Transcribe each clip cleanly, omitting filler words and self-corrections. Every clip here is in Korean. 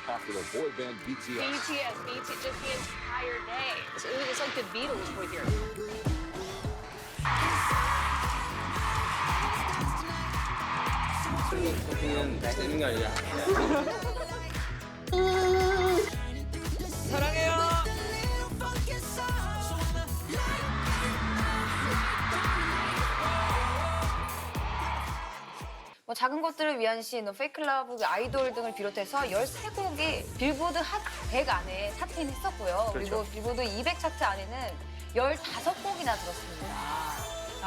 popular boy band BTS. BTS, just the entire day. It's like the Beatles were here. 그냥 재밌는 게 아니라. 사랑해요. 뭐 작은 것들을 위한 시, 페이클러브, 아이돌 등을 비롯해서 13곡이 빌보드 핫 100 안에 차트인 했었고요. 그리고 빌보드 200 차트 안에는 15곡이나 들었습니다.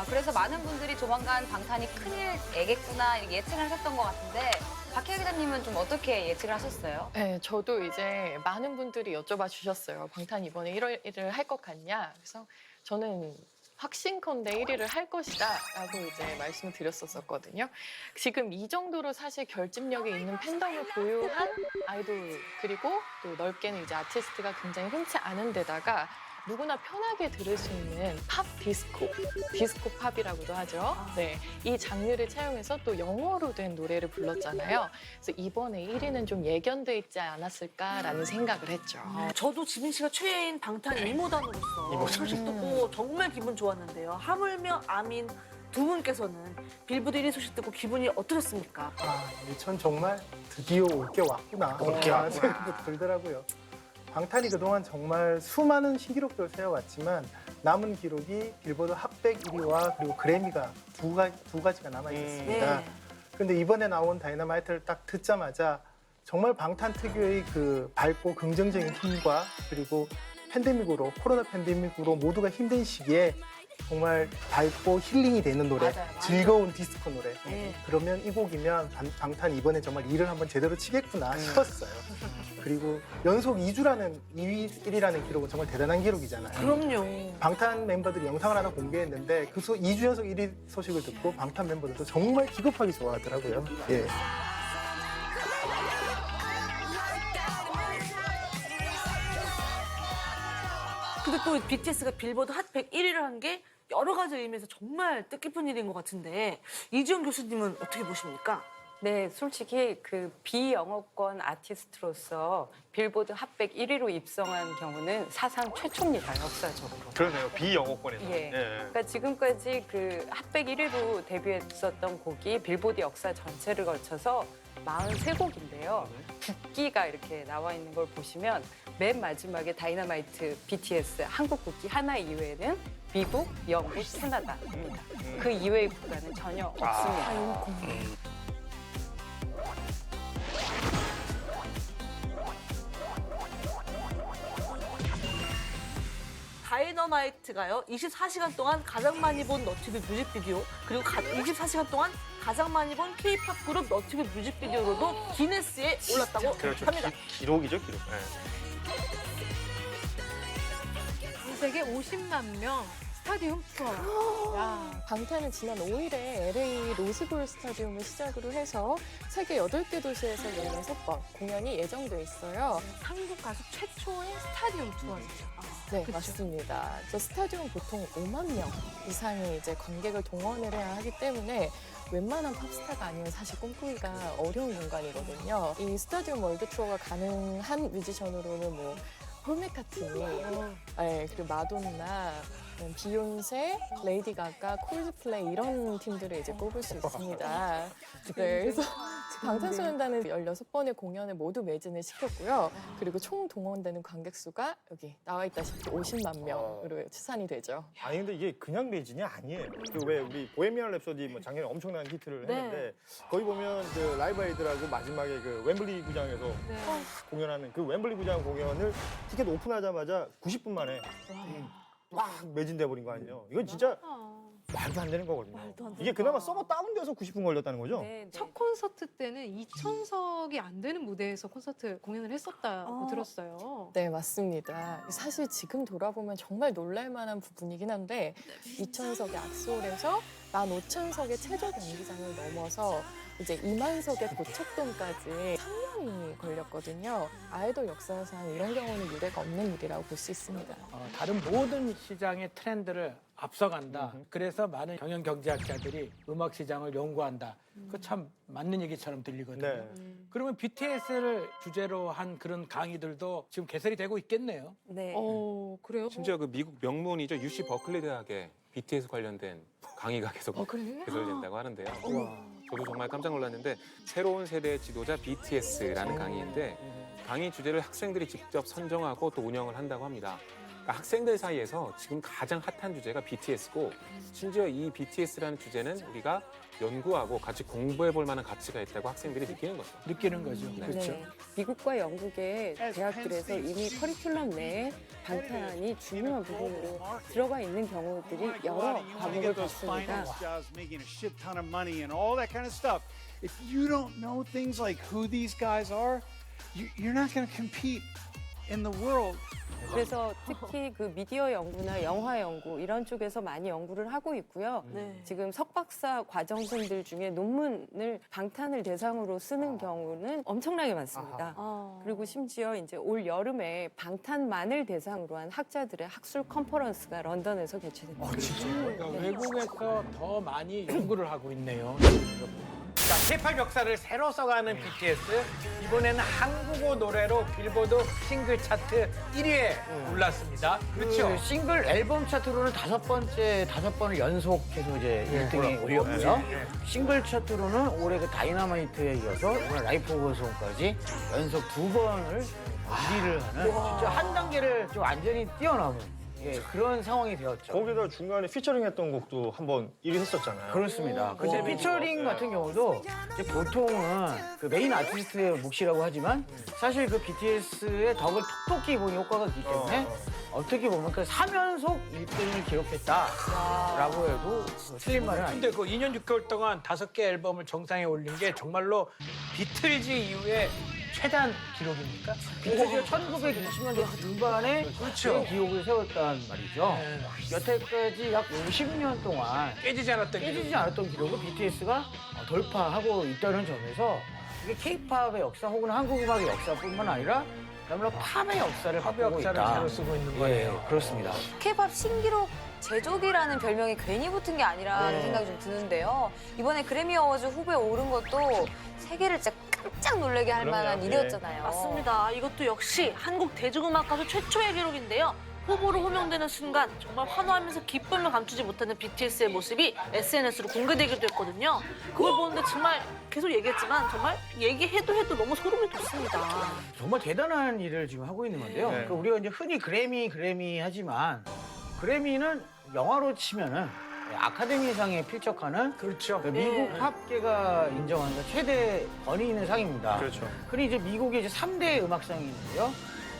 그래서 많은 분들이 조만간 방탄이 큰일 애겠구나 이렇게 예측을 하셨던 것 같은데 박혜아 기자님은 좀 어떻게 예측을 하셨어요? 네, 저도 이제 많은 분들이 여쭤봐 주셨어요. 방탄 이번에 1위를 할 것 같냐? 그래서 저는 확신컨대 1위를 할 것이다 라고 이제 말씀을 드렸었거든요. 지금 이 정도로 사실 결집력이 있는 팬덤을 보유한 아이돌 그리고 또 넓게는 이제 아티스트가 굉장히 흔치 않은 데다가 누구나 편하게 들을 수 있는 팝 디스코 팝이라고도 하죠. 네, 이 장르를 차용해서 또 영어로 된 노래를 불렀잖아요. 그래서 이번에 1위는 좀 예견돼 있지 않았을까라는 생각을 했죠. 저도 지민 씨가 최애인 방탄 이모단으로서 듣고 정말 기분 좋았는데요. 하물며 아민 두 분께서는 빌보드 1위 소식 듣고 기분이 어떠셨습니까? 전 정말 드디어 올 게 왔구나. 생각도 들더라고요. 방탄이 그동안 정말 수많은 신기록들을 세워왔지만 남은 기록이 빌보드 핫백 1위와 그리고 그래미가 두 가지가 남아있었습니다. 네. 그런데 이번에 나온 다이너마이트를 딱 듣자마자 정말 방탄 특유의 그 밝고 긍정적인 힘과 그리고 코로나 팬데믹으로 모두가 힘든 시기에 정말 밝고 힐링이 되는 노래, 맞아요. 즐거운 디스코 노래. 네. 그러면 이 곡이면 방탄 이번에 정말 일을 한번 제대로 치겠구나 싶었어요. 그리고 연속 2주라는 2위 1위라는 기록은 정말 대단한 기록이잖아요. 그럼요. 방탄 멤버들이 영상을 하나 공개했는데 2주 연속 1위 소식을 듣고 방탄 멤버들도 정말 기겁하게 좋아하더라고요. 예. 근데 또 BTS가 빌보드 핫100 1위를 한 게 여러 가지 의미에서 정말 뜻깊은 일인 것 같은데 이지영 교수님은 어떻게 보십니까? 네, 솔직히 그 비영어권 아티스트로서 빌보드 핫백 1위로 입성한 경우는 사상 최초입니다, 역사적으로. 그러네요. 비영어권에서. 예. 그러니까 지금까지 그 핫백 1위로 데뷔했었던 곡이 빌보드 역사 전체를 거쳐서 43곡인데요. 국기가 이렇게 나와 있는 걸 보시면 맨 마지막에 다이너마이트, BTS, 한국 국기 하나 이외에는 미국, 영국, 캐나다입니다. 그 이외의 국가는 전혀 없습니다. 다이너마이트가요 24시간 동안 가장 많이 본 너튜브 뮤직비디오 그리고 24시간 동안 가장 많이 본 K-팝 그룹 너튜브 뮤직비디오로도 기네스에 올랐다고 그렇죠. 합니다. 기록이죠, 기록. 네. 전 세계 50만 명 스타디움 투어. 야. 방탄은 지난 5일에 LA 로스볼 스타디움을 시작으로 해서 세계 8개 도시에서 16번 공연이 예정돼 있어요. 한국 가수 최초의 스타디움 투어죠. 네, 맞습니다. 저 스타디움 보통 5만 명 이상의 이제 관객을 동원을 해야 하기 때문에 웬만한 팝스타가 아니면 사실 꿈꾸기가 어려운 공간이거든요. 이 스타디움 월드 투어가 가능한 뮤지션으로는 뭐 폴 맥카트니, 네, 그리고 마돈나, 비욘세, 레이디 가가, 콜드플레이 이런 팀들을 이제 꼽을 수 있습니다. 네, 그래서 방탄소년단은 16번의 공연을 모두 매진을 시켰고요. 그리고 총 동원되는 관객 수가 여기 나와 있다시피 50만 명으로 추산이 되죠. 아니 근데 이게 그냥 매진이 아니에요. 그 왜 우리 보헤미안 랩소디 뭐 작년에 엄청난 히트를 했는데 거기 보면 그 라이브 아이드라고 마지막에 그 웸블리 구장에서 공연하는 그 웸블리 구장 공연을 티켓 오픈하자마자 90분 만에 막 매진돼 버린 거 아니에요. 이건 진짜 말도 안 되는 거거든요. 이게 그나마 서버 다운돼서 90분 걸렸다는 거죠? 첫 콘서트 때는 2,000석이 안 되는 무대에서 콘서트 공연을 했었다고 들었어요. 네, 맞습니다. 사실 지금 돌아보면 정말 놀랄만한 부분이긴 한데 2,000석의 악수홀에서 15,000석의 최저 경기장을 넘어서 이제 2만석의 고척돔까지 3년이 걸렸거든요. 아이돌 역사상 이런 경우는 유례가 없는 일이라고 볼 수 있습니다. 다른 모든 시장의 트렌드를 앞서간다. 그래서 많은 경영 경제학자들이 음악 시장을 연구한다. 그 참 맞는 얘기처럼 들리거든요. 네. 그러면 BTS를 주제로 한 그런 강의들도 지금 개설이 되고 있겠네요. 네. 그래요? 심지어 그 미국 명문이죠. UC 버클리 대학에 BTS 관련된 강의가 계속 개설된다고 하는데요. 저도 정말 깜짝 놀랐는데 새로운 세대의 지도자 BTS라는 강의인데 강의 주제를 학생들이 직접 선정하고 또 운영을 한다고 합니다. 그러니까 학생들 사이에서 지금 가장 핫한 주제가 BTS고 심지어 이 BTS라는 주제는 우리가 연구하고 같이 공부해 볼 만한 가치가 있다고 학생들이 느끼는 거죠. 느끼는 거죠. 네. 그렇죠. 네. 미국과 영국의 대학들에서 이미 커리큘럼 내에 방탄이 중요한 부분으로 들어가 있는 경우들이 여러 과목을 봤습니다. making a shit ton of money and all that kind of stuff. If you don't know things like who these guys are, you're not going to compete in the world. 그래서 특히 그 미디어 연구나 영화 연구 이런 쪽에서 많이 연구를 하고 있고요. 지금 석박사 과정생들 중에 논문을 방탄을 대상으로 쓰는 경우는 엄청나게 많습니다. 그리고 심지어 이제 올 여름에 방탄만을 대상으로 한 학자들의 학술 컨퍼런스가 런던에서 개최됩니다. 그러니까 외국에서 더 많이 연구를 하고 있네요. 자, K-팝 역사를 새로 써가는 BTS. 이번에는 한국어 노래로 빌보드 싱글 차트 1위에 올랐습니다. 그렇죠? 그 싱글 앨범 차트로는 다섯 번을 연속해서 이제 1등에 올렸고요. 싱글 차트로는 올해 그 다이너마이트에 이어서 이번 라이프 오브 송까지 연속 2번을 1위를 하는 진짜 한 단계를 좀 완전히 뛰어넘은 그런 상황이 되었죠. 거기다 중간에 피처링했던 곡도 한번 1위 했었잖아요. 그렇습니다. 근데 피처링 같은 경우도 이제 보통은 그 메인 아티스트의 몫이라고 하지만 사실 그 BTS의 덕을 톡톡히 본 효과가 있기 때문에 어떻게 보면 그 3연속 1등을 기록했다라고 해도 틀린 말은 아니에요. 근데 그 2년 6개월 동안 5개 앨범을 정상에 올린 게 정말로 비틀즈 이후에 최단 기록입니까? 비틀즈가 1960년대 중반에 그 기록을 세웠단 말이죠. 여태까지 약 50년 동안 깨지지 않았던 기록을 BTS가 돌파하고 있다는 점에서 이게 K-팝의 역사 혹은 한국 음악의 역사뿐만 아니라 그야말로 팝의 역사를 바꾸고 있다. 새로 쓰고 있는 거예요. 그렇습니다. K-팝 신기록 제조기라는 별명이 괜히 붙은 게 아니라는 생각이 좀 드는데요. 이번에 그래미 어워즈 후보에 오른 것도 세계를 진짜 깜짝 놀라게 할 만한 일이었잖아요. 맞습니다. 이것도 역시 한국 대중음악 가수 최초의 기록인데요. 후보로 호명되는 순간 정말 환호하면서 기쁨을 감추지 못하는 BTS의 모습이 SNS로 공개되기도 했거든요. 그걸 보는데 정말 계속 얘기했지만 정말 얘기해도 너무 소름이 돋습니다. 정말 대단한 일을 지금 하고 있는 건데요. 그 우리가 이제 흔히 그래미 하지만 그래미는 영화로 치면은 아카데미상에 필적하는 그렇죠. 미국 팝계가 인정하는 최대 권위 있는 상입니다. 그렇죠. 흔히 이제 미국에 이제 3대 음악상이 있는데요.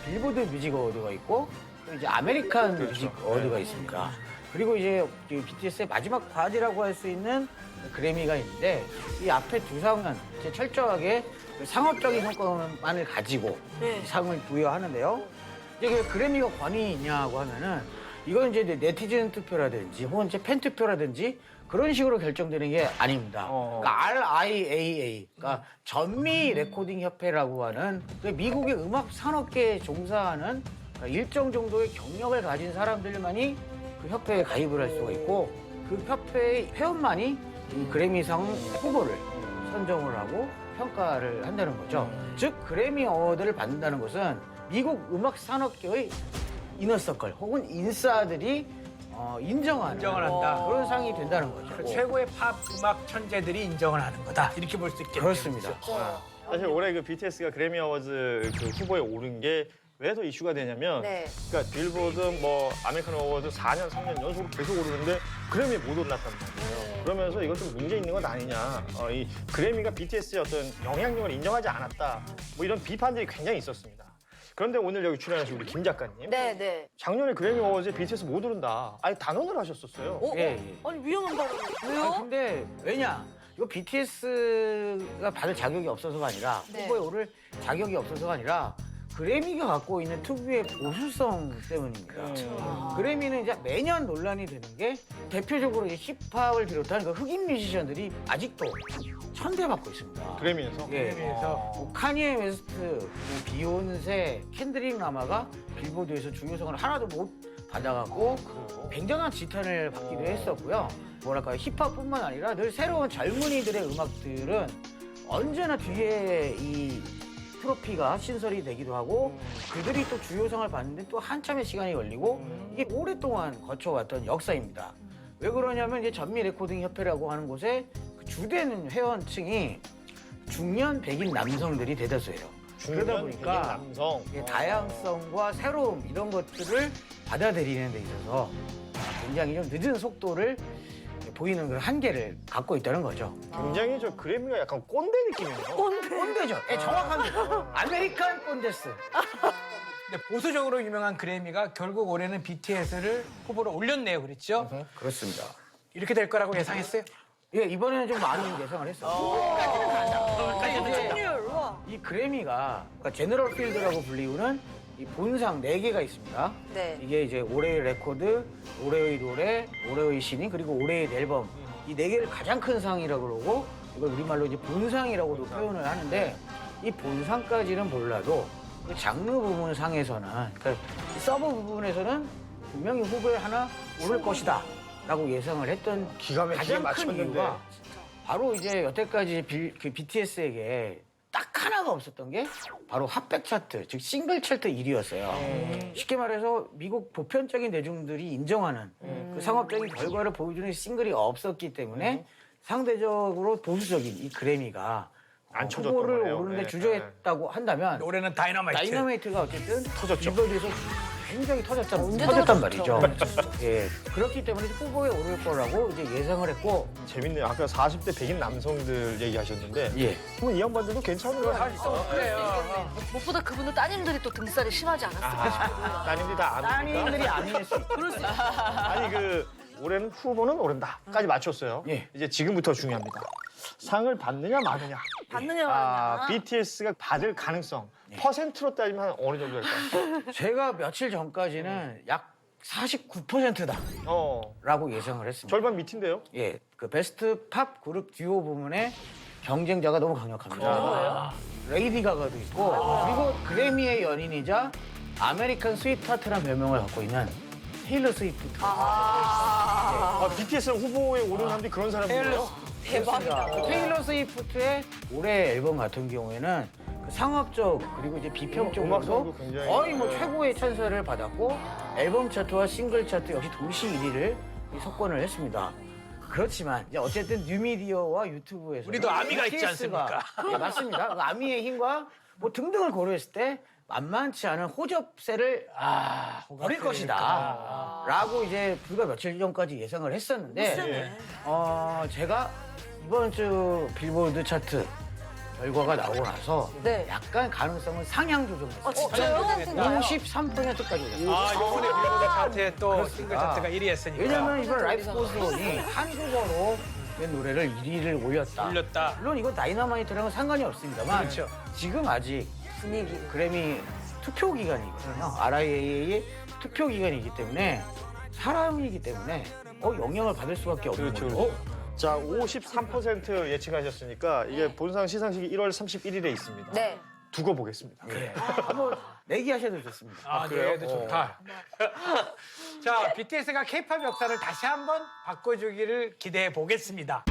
빌보드 뮤직 어워드가 있고 또 이제 아메리칸 뮤직 어워드가 있습니다. 그리고 이제 BTS의 마지막 과제라고 할 수 있는 그래미가 있는데 이 앞에 두 상은 이제 철저하게 상업적인 성과만을 가지고 이 상을 부여하는데요. 이제 그 그래미가 권위 있냐고 하면은 이건 이제 네티즌 투표라든지 혹은 이제 팬 투표라든지 그런 식으로 결정되는 게 아닙니다. 그러니까 RIAA, 그러니까 전미 레코딩 협회라고 하는 미국의 음악 산업계에 종사하는 일정 정도의 경력을 가진 사람들만이 그 협회에 가입을 할 수가 있고 그 협회의 회원만이 이 그래미상 후보를 선정을 하고 평가를 한다는 거죠. 즉 그래미 어워드를 받는다는 것은 미국 음악 산업계의 이너서클 혹은 인싸들이 인정을 한다. 그런 상이 된다는 거죠. 그 최고의 팝 음악 천재들이 인정을 하는 거다. 이렇게 볼 수 있겠네요. 그렇습니다. 사실 올해 그 BTS가 그래미 어워즈 그 후보에 오른 게 왜 더 이슈가 되냐면 그러니까 빌보드 뭐 아메리칸 어워드 4년, 3년 연속으로 계속 오르는데 그래미에 못 올랐단 말이에요. 그러면서 이건 좀 문제 있는 건 아니냐. 이 그래미가 BTS의 어떤 영향력을 인정하지 않았다. 뭐 이런 비판들이 굉장히 있었습니다. 그런데 오늘 여기 출연하신 우리 김 작가님. 네. 작년에 그래미 어워즈에 BTS 못 오른다. 아예 단언을 하셨었어요. 아니 위험한 발언. 왜요? 근데 왜냐? 이거 BTS가 받을 자격이 없어서가 아니라 후보에 오를 자격이 없어서가 아니라 그래미가 갖고 있는 특유의 보수성 때문입니다. 그래미는 이제 매년 논란이 되는 게 대표적으로 힙합을 비롯한 그 흑인 뮤지션들이 아직도 천대받고 있습니다. 그래미에서? 그래서 뭐 카니에 웨스트, 뭐 비욘세, 켄드릭 라마가 빌보드에서 중요성을 하나도 못 받아갖고 굉장한 지탄을 받기도 했었고요. 뭐랄까요, 힙합뿐만 아니라 늘 새로운 젊은이들의 음악들은 언제나 뒤에 이 트로피가 신설이 되기도 하고 그들이 또 주요상을 받는데 또 한참의 시간이 걸리고 이게 오랫동안 거쳐왔던 역사입니다. 왜 그러냐면 이제 전미 레코딩 협회라고 하는 곳에 그 주된 회원층이 중년 백인 남성들이 대다수예요. 그러다 보니까 남성. 이게 다양성과 새로움 이런 것들을 받아들이는 데 있어서 굉장히 좀 늦은 속도를 보이는 그런 한계를 갖고 있다는 거죠. 굉장히 저 그래미가 약간 꼰대 느낌이에요. 꼰대죠. 예, 정확합니다. 아메리칸 꼰대스. 근데 보수적으로 유명한 그래미가 결국 올해는 BTS를 후보로 올렸네요, 그랬죠? 그렇습니다. 이렇게 될 거라고 예상했어요? 예, 이번에는 좀 많이 예상을 했어요. 이 그래미가 그러니까 제너럴 필드라고 불리우는 이 본상 4개가 있습니다. 네. 이게 이제 올해의 레코드, 올해의 노래, 올해의 신인, 그리고 올해의 앨범. 이 4개를 가장 큰 상이라고 그러고 이걸 우리말로 이제 본상이라고도 표현을 하는데 이 본상까지는 몰라도 그 장르 부분 상에서는 그러니까 이 서브 부분에서는 분명히 후보에 하나 오를 것이다 라고 예상을 했던 기가 막히게 가장 큰 맞췄는데. 이유가 바로 이제 여태까지 그 BTS에게 딱 하나가 없었던 게 바로 핫백 차트, 즉 싱글 차트 1위였어요. 쉽게 말해서 미국 보편적인 대중들이 인정하는 그 상업적인 결과를 보여주는 싱글이 없었기 때문에 상대적으로 보수적인 이 그래미가 안 쳐줬던 후보를 거네요. 오르는데 네, 주저했다고 한다면 올해는 다이너마이트. 다이너마이트가 어쨌든 터졌죠. 빌보드에서 굉장히 터졌단 말이죠. 예, 그렇기 때문에 후보에 오를 거라고 이제 예상을 했고 재밌네요. 아까 40대 백인 남성들 얘기하셨는데 예. 그럼 이 양반들도 괜찮은 사실상 그래요. 무엇보다 그분들 따님들이 또 등살이 심하지 않았을까 싶어요. 따님들이 다 압니까? 따님들이 아니었을 수 있고. 그럴 수 있어요. 아니 그 올해는 후보는 오른다까지 맞췄어요. 예. 이제 지금부터 중요합니다. 상을 받느냐 마느냐. 받느냐 마느냐. BTS가 받을 가능성 퍼센트로 따지면 한 어느 정도 될까요? 제가 며칠 전까지는 약 49%다라고 어, 예상을 했습니다. 절반 밑인데요. 예, 그 베스트 팝 그룹 듀오 부문에 경쟁자가 너무 강력합니다. 레이디 가가도 있고 그리고 그래미의 연인이자 아메리칸 스위트하트라는 별명을 갖고 있는 테일러 스위프트. BTS는 후보에 오른 사람들이 그런 사람들이에요. 대박이다. 그 테일러 스위프트의 올해 앨범 같은 경우에는 그 상업적 그리고 이제 비평적으로도 음악성도 굉장히 거의 뭐 최고의 찬사를 받았고 앨범 차트와 싱글 차트 역시 동시 1위를 석권을 했습니다. 그렇지만 이제 어쨌든 뉴미디어와 유튜브에서 우리도 아미가 있지 BTS가 않습니까? 예, 맞습니다. 그 아미의 힘과 뭐 등등을 고려했을 때 만만치 않은 호접세를 버릴 것이다. 라고 이제 불과 며칠 전까지 예상을 했었는데 제가 이번 주 빌보드 차트 결과가 나오고 나서 네. 약간 가능성은 상향 조정됐어요. 진짜요? 53%까지 올렸어요. 아, 요번에 빌보드 차트에 또 그렇습니다. 싱글 차트가 1위 했으니까. 왜냐면 이번 라이프 고스온이 한국어로 된 노래를 1위를 올렸다. 올렸다. 물론 이건 다이너마이트랑은 상관이 없습니다만 그렇죠. 지금 아직 분위기 그래미 투표 기간이거든요. RIA의 투표 기간이기 때문에 사람이기 때문에 영향을 받을 수밖에 없는 그렇죠. 거죠. 자, 53% 예측하셨으니까 이게 본상 시상식이 1월 31일에 있습니다. 네. 두고 보겠습니다. 네. 한번 내기하셔도 좋습니다. 아, 그래요? 그래도 좋다. 자, BTS가 K-팝 역사를 다시 한번 바꿔주기를 기대해 보겠습니다.